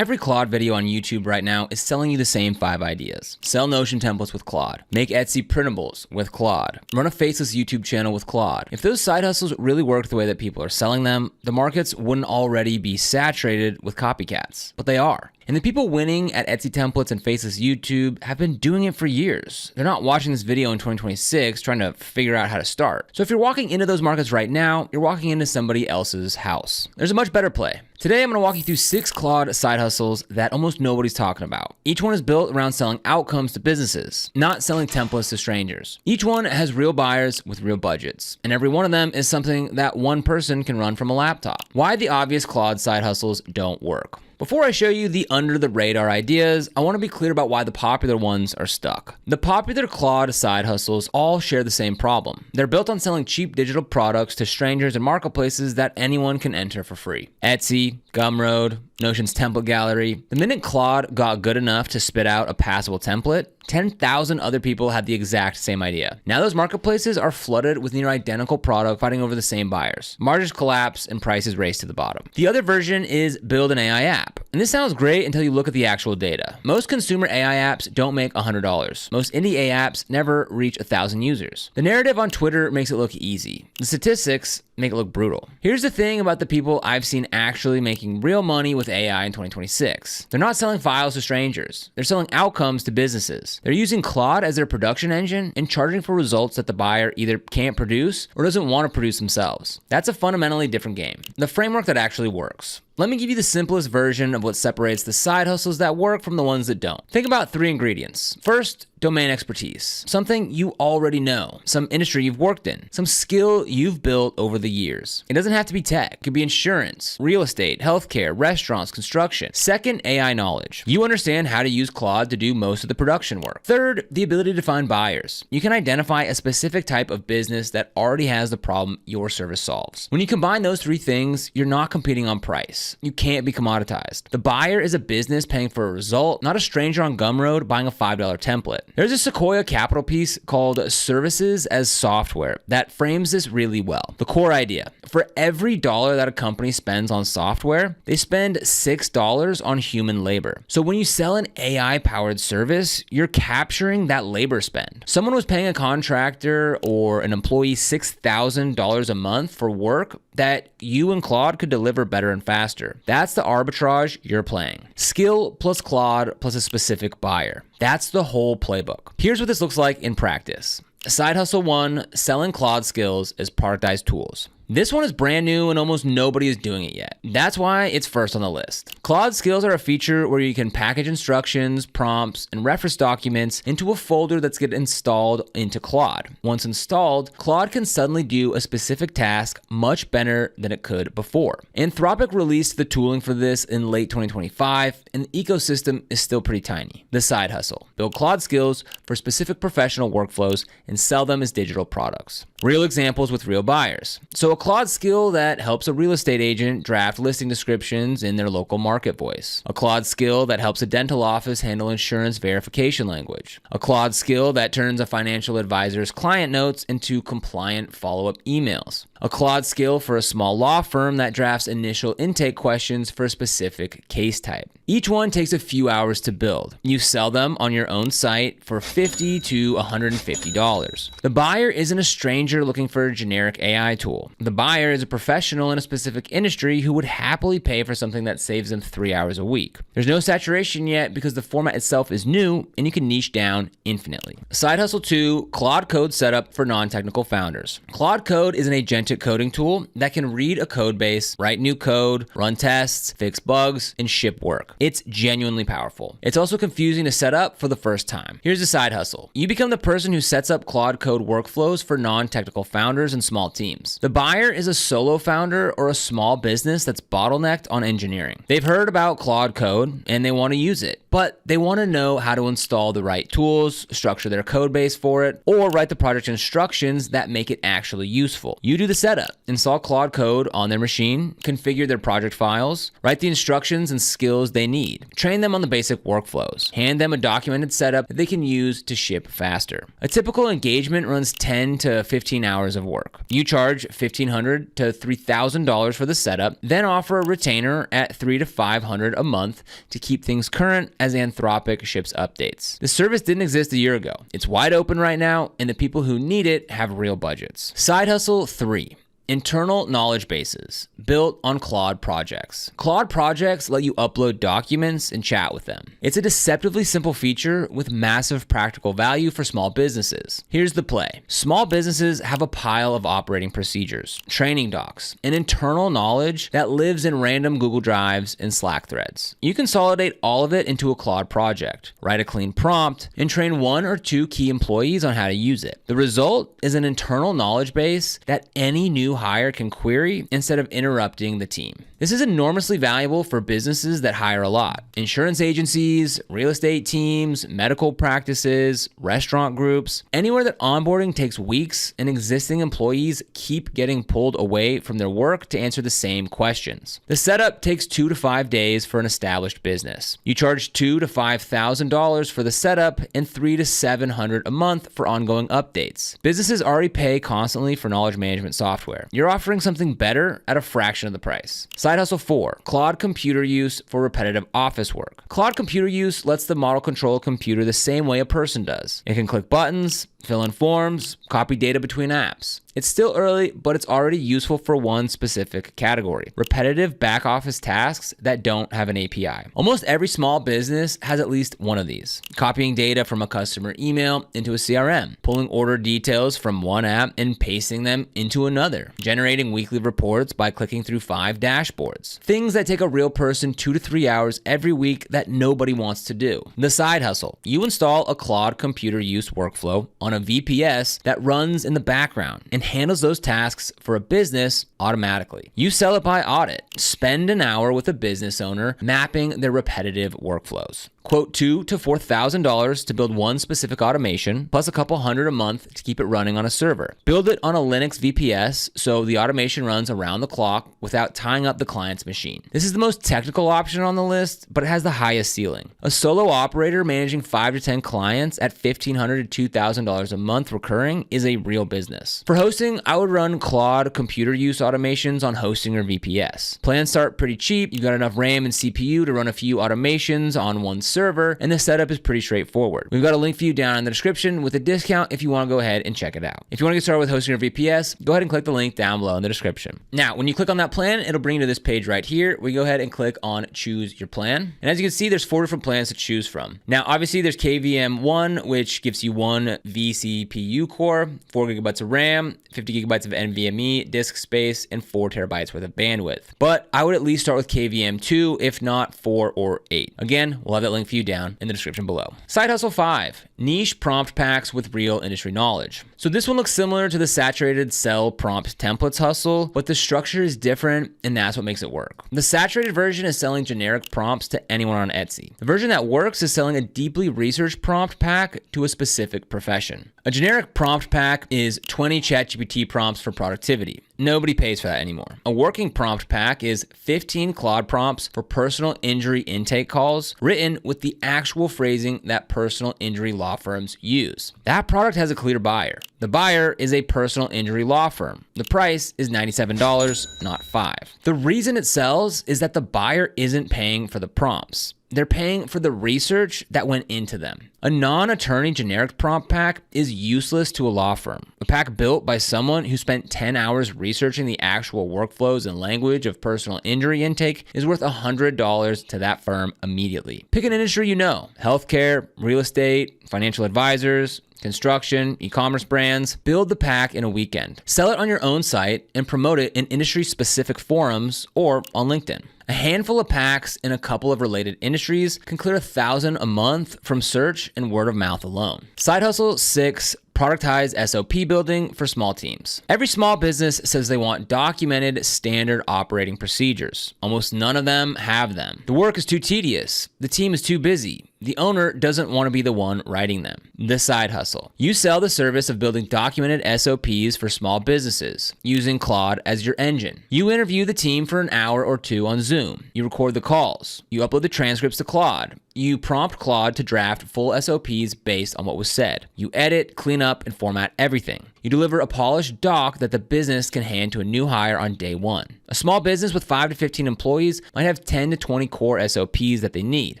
Every Claude video on YouTube right now is selling you the same 5 ideas. Sell Notion templates with Claude. Make Etsy printables with Claude. Run a faceless YouTube channel with Claude. If those side hustles really work the way that people are selling them, the markets wouldn't already be saturated with copycats. But they are. And the people winning at Etsy templates and faceless YouTube have been doing it for years. They're not watching this video in 2026 trying to figure out how to start. So if you're walking into those markets right now, you're walking into somebody else's house. There's a much better play. Today, I'm going to walk you through 6 Claude side hustles that almost nobody's talking about. Each one is built around selling outcomes to businesses, not selling templates to strangers. Each one has real buyers with real budgets, and every one of them is something that one person can run from a laptop. Why the obvious Claude side hustles don't work. Before I show you the under-the-radar ideas, I want to be clear about why the popular ones are stuck. The popular Claude side hustles all share the same problem. They're built on selling cheap digital products to strangers in marketplaces that anyone can enter for free. Etsy, Gumroad, Notion's template gallery. The minute Claude got good enough to spit out a passable template, 10,000 other people had the exact same idea. Now those marketplaces are flooded with near identical product fighting over the same buyers. Margins collapse and prices race to the bottom. The other version is build an AI app. And this sounds great until you look at the actual data. Most consumer AI apps don't make $100. Most indie AI apps never reach 1,000 users. The narrative on Twitter makes it look easy. The statistics make it look brutal. Here's the thing about the people I've seen actually making real money with AI in 2026. They're not selling files to strangers. They're selling outcomes to businesses. They're using Claude as their production engine and charging for results that the buyer either can't produce or doesn't want to produce themselves. That's a fundamentally different game. The framework that actually works. Let me give you the simplest version of what separates the side hustles that work from the ones that don't. Think about 3 ingredients. First, domain expertise. Something you already know. Some industry you've worked in. Some skill you've built over the years. It doesn't have to be tech. It could be insurance, real estate, healthcare, restaurants, construction. Second, AI knowledge. You understand how to use Claude to do most of the production work. Third, the ability to find buyers. You can identify a specific type of business that already has the problem your service solves. When you combine those 3 things, you're not competing on price. You can't be commoditized. The buyer is a business paying for a result, not a stranger on Gumroad buying a $5 template. There's a Sequoia Capital piece called Services as Software that frames this really well. The core idea: for every dollar that a company spends on software, they spend $6 on human labor. So when you sell an AI-powered service, you're capturing that labor spend. Someone was paying a contractor or an employee $6,000 a month for work that you and Claude could deliver better and faster. That's the arbitrage you're playing. Skill plus Claude plus a specific buyer. That's the whole playbook. Here's what this looks like in practice. Side hustle 1, selling Claude Skills as productized tools. This one is brand new and almost nobody is doing it yet. That's why it's first on the list. Claude Skills are a feature where you can package instructions, prompts, and reference documents into a folder that's get installed into Claude. Once installed, Claude can suddenly do a specific task much better than it could before. Anthropic released the tooling for this in late 2025, and the ecosystem is still pretty tiny. The side hustle: build Claude Skills for specific professional workflows and sell them as digital products. Real examples with real buyers. So a Claude skill that helps a real estate agent draft listing descriptions in their local market voice. A Claude skill that helps a dental office handle insurance verification language. A Claude skill that turns a financial advisor's client notes into compliant follow-up emails. A Claude skill for a small law firm that drafts initial intake questions for a specific case type. Each one takes a few hours to build. You sell them on your own site for $50 to $150. The buyer isn't a stranger looking for a generic AI tool. The buyer is a professional in a specific industry who would happily pay for something that saves them 3 hours a week. There's no saturation yet because the format itself is new and you can niche down infinitely. Side hustle 2, Claude Code setup for non-technical founders. Claude Code is an agentic coding tool that can read a code base, write new code, run tests, fix bugs, and ship work. It's genuinely powerful. It's also confusing to set up for the first time. Here's a side hustle. You become the person who sets up Claude Code workflows for non-technical founders and small teams. The buyer is a solo founder or a small business that's bottlenecked on engineering. They've heard about Claude Code and they want to use it. but they want to know how to install the right tools, structure their code base for it, or write the project instructions that make it actually useful. You do the setup, install Claude Code on their machine, configure their project files, write the instructions and skills they need, train them on the basic workflows, hand them a documented setup that they can use to ship faster. A typical engagement runs 10 to 15 hours of work. You charge $1,500 to $3,000 for the setup, then offer a retainer at $300 to $500 a month to keep things current as Anthropic ships updates. The service didn't exist a year ago. It's wide open right now, and the people who need it have real budgets. Side hustle 3. Internal knowledge bases built on Claude projects. Claude projects let you upload documents and chat with them. It's a deceptively simple feature with massive practical value for small businesses. Here's the play. Small businesses have a pile of operating procedures, training docs, and internal knowledge that lives in random Google Drives and Slack threads. You consolidate all of it into a Claude project, write a clean prompt, and train 1 or 2 key employees on how to use it. The result is an internal knowledge base that any new hire can query instead of interrupting the team. This is enormously valuable for businesses that hire a lot. Insurance agencies, real estate teams, medical practices, restaurant groups, anywhere that onboarding takes weeks and existing employees keep getting pulled away from their work to answer the same questions. The setup takes 2 to 5 days for an established business. You charge $2,000 to $5,000 for the setup and $300 to $700 a month for ongoing updates. Businesses already pay constantly for knowledge management software. You're offering something better at a fraction of the price. Side hustle 4, Claude computer use for repetitive office work. Claude computer use lets the model control a computer the same way a person does. It can click buttons, fill in forms, copy data between apps. It's still early, but it's already useful for one specific category: repetitive back office tasks that don't have an API. Almost every small business has at least one of these. Copying data from a customer email into a CRM, pulling order details from one app and pasting them into another, generating weekly reports by clicking through 5 dashboards. Things that take a real person 2 to 3 hours every week that nobody wants to do. The side hustle: you install a Claude computer use workflow on a VPS that runs in the background and handles those tasks for a business automatically. You sell it by audit. Spend an hour with a business owner mapping their repetitive workflows. Quote $2,000 to $4,000 to build one specific automation, plus a couple hundred a month to keep it running on a server. Build it on a Linux VPS so the automation runs around the clock without tying up the client's machine. This is the most technical option on the list, but it has the highest ceiling. A solo operator managing 5 to 10 clients at $1,500 to $2,000 a month recurring is a real business. For hosting, I would run Claude computer use automations on Hostinger VPS. Plans start pretty cheap. You've got enough RAM and CPU to run a few automations on one server, and the setup is pretty straightforward. We've got a link for you down in the description with a discount if you want to go ahead and check it out. If you want to get started with Hostinger VPS, go ahead and click the link down below in the description. Now, when you click on that plan, it'll bring you to this page right here. We go ahead and click on choose your plan. And as you can see, there's 4 different plans to choose from. Now, obviously there's KVM1, which gives you 1 vCPU core, 4 gigabytes of RAM, 50 gigabytes of NVMe, disk space, and 4 terabytes worth of bandwidth. But I would at least start with KVM2, if not 4 or 8. Again, we'll have that link for you down in the description below. Side hustle 5, niche prompt packs with real industry knowledge. So this one looks similar to the saturated sell prompt templates hustle, but the structure is different, and that's what makes it work. The saturated version is selling generic prompts to anyone on Etsy. The version that works is selling a deeply researched prompt pack to a specific profession. A generic prompt pack is 20 ChatGPT prompts for productivity. Nobody pays for that anymore. A working prompt pack is 15 Claude prompts for personal injury intake calls written with the actual phrasing that personal injury law firms use. That product has a clear buyer. The buyer is a personal injury law firm. The price is $97, not $5. The reason it sells is that the buyer isn't paying for the prompts. They're paying for the research that went into them. A non-attorney generic prompt pack is useless to a law firm. A pack built by someone who spent 10 hours researching the actual workflows and language of personal injury intake is worth $100 to that firm immediately. Pick an industry you know: healthcare, real estate, financial advisors, construction, e-commerce brands. Build the pack in a weekend. Sell it on your own site and promote it in industry-specific forums or on LinkedIn. A handful of packs in a couple of related industries can clear $1,000 a month from search and word of mouth alone. Side hustle 6, Productized SOP building for small teams. Every small business says they want documented standard operating procedures. Almost none of them have them. The work is too tedious. The team is too busy. The owner doesn't want to be the one writing them. The side hustle. You sell the service of building documented SOPs for small businesses using Claude as your engine. You interview the team for an hour or two on Zoom. You record the calls. You upload the transcripts to Claude. You prompt Claude to draft full SOPs based on what was said. You edit, clean up, and format everything. You deliver a polished doc that the business can hand to a new hire on day one. A small business with 5 to 15 employees might have 10 to 20 core SOPs that they need.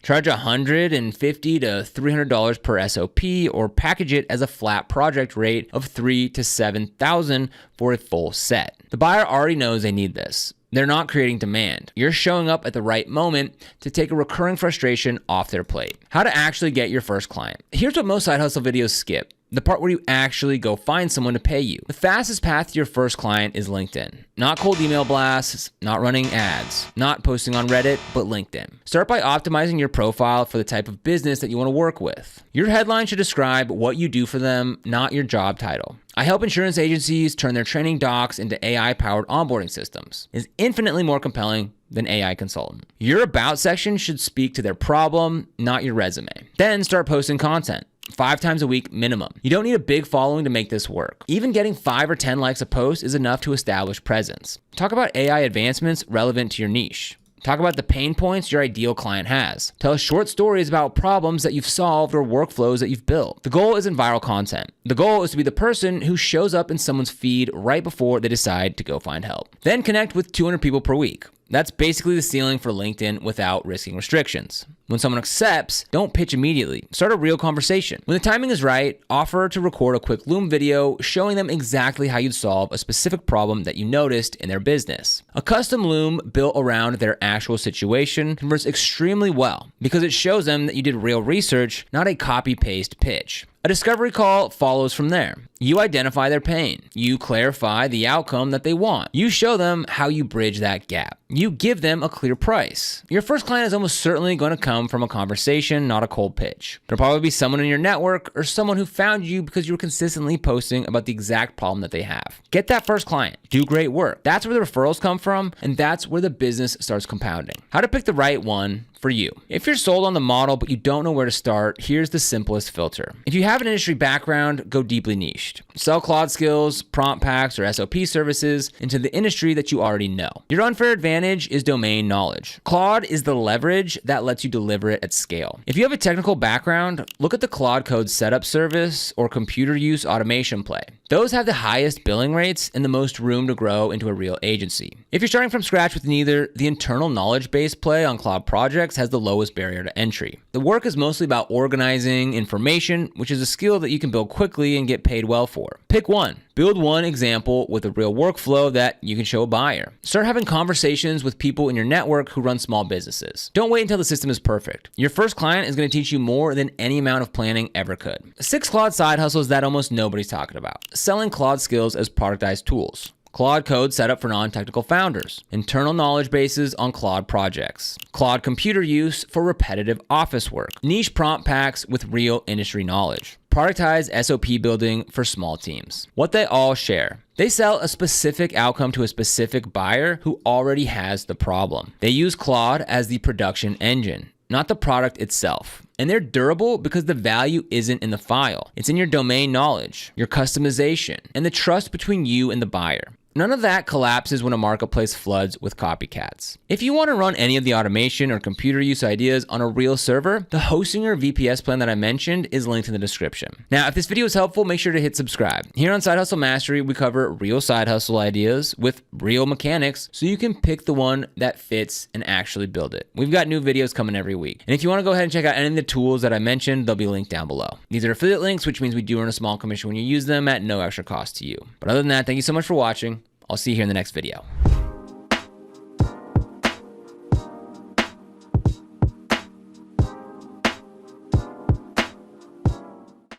Charge $150 to $300 per SOP or package it as a flat project rate of $3,000 to $7,000 for a full set. The buyer already knows they need this. They're not creating demand. You're showing up at the right moment to take a recurring frustration off their plate. How to actually get your first client. Here's what most side hustle videos skip. The part where you actually go find someone to pay you. The fastest path to your first client is LinkedIn. Not cold email blasts, not running ads, not posting on Reddit, but LinkedIn. Start by optimizing your profile for the type of business that you want to work with. Your headline should describe what you do for them, not your job title. I help insurance agencies turn their training docs into AI-powered onboarding systems. It's infinitely more compelling than AI consultant. Your about section should speak to their problem, not your resume. Then start posting content. 5 times a week minimum. You don't need a big following to make this work. Even getting 5 or 10 likes a post is enough to establish presence. Talk about AI advancements relevant to your niche. Talk about the pain points your ideal client has. Tell short stories about problems that you've solved or workflows that you've built. The goal isn't viral content. The goal is to be the person who shows up in someone's feed right before they decide to go find help. Then connect with 200 people per week. That's basically the ceiling for LinkedIn without risking restrictions. When someone accepts, don't pitch immediately. Start a real conversation. When the timing is right, offer to record a quick Loom video showing them exactly how you'd solve a specific problem that you noticed in their business. A custom Loom built around their actual situation converts extremely well because it shows them that you did real research, not a copy-paste pitch. A discovery call follows from there. You identify their pain. You clarify the outcome that they want. You show them how you bridge that gap. You give them a clear price. Your first client is almost certainly going to come from a conversation, not a cold pitch. There'll probably be someone in your network or someone who found you because you were consistently posting about the exact problem that they have. Get that first client. Do great work. That's where the referrals come from, and that's where the business starts compounding. How to pick the right one for you. If you're sold on the model but you don't know where to start, here's the simplest filter. If you have an industry background, go deeply niched. Sell Claude Skills, prompt packs, or SOP services into the industry that you already know. Your unfair advantage is domain knowledge. Claude is the leverage that lets you deliver it at scale. If you have a technical background, look at the Claude Code setup service or computer use automation play. Those have the highest billing rates and the most room to grow into a real agency. If you're starting from scratch with neither, the internal knowledge base play on Claude projects has the lowest barrier to entry. The work is mostly about organizing information, which is a skill that you can build quickly and get paid well for. Pick one. Build one example with a real workflow that you can show a buyer. Start having conversations with people in your network who run small businesses. Don't wait until the system is perfect. Your first client is going to teach you more than any amount of planning ever could. 6 Claude side hustles that almost nobody's talking about. Selling Claude Skills as productized tools. Claude Code set up for non-technical founders. Internal knowledge bases on Claude projects. Claude computer use for repetitive office work. Niche prompt packs with real industry knowledge. Productized SOP building for small teams. What they all share. They sell a specific outcome to a specific buyer who already has the problem. They use Claude as the production engine, not the product itself. And they're durable because the value isn't in the file. It's in your domain knowledge, your customization, and the trust between you and the buyer. None of that collapses when a marketplace floods with copycats. If you want to run any of the automation or computer use ideas on a real server, the Hostinger VPS plan that I mentioned is linked in the description. Now, if this video is helpful, make sure to hit subscribe. Here on Side Hustle Mastery, we cover real side hustle ideas with real mechanics so you can pick the one that fits and actually build it. We've got new videos coming every week. And if you want to go ahead and check out any of the tools that I mentioned, they'll be linked down below. These are affiliate links, which means we do earn a small commission when you use them at no extra cost to you. But other than that, thank you so much for watching. I'll see you here in the next video.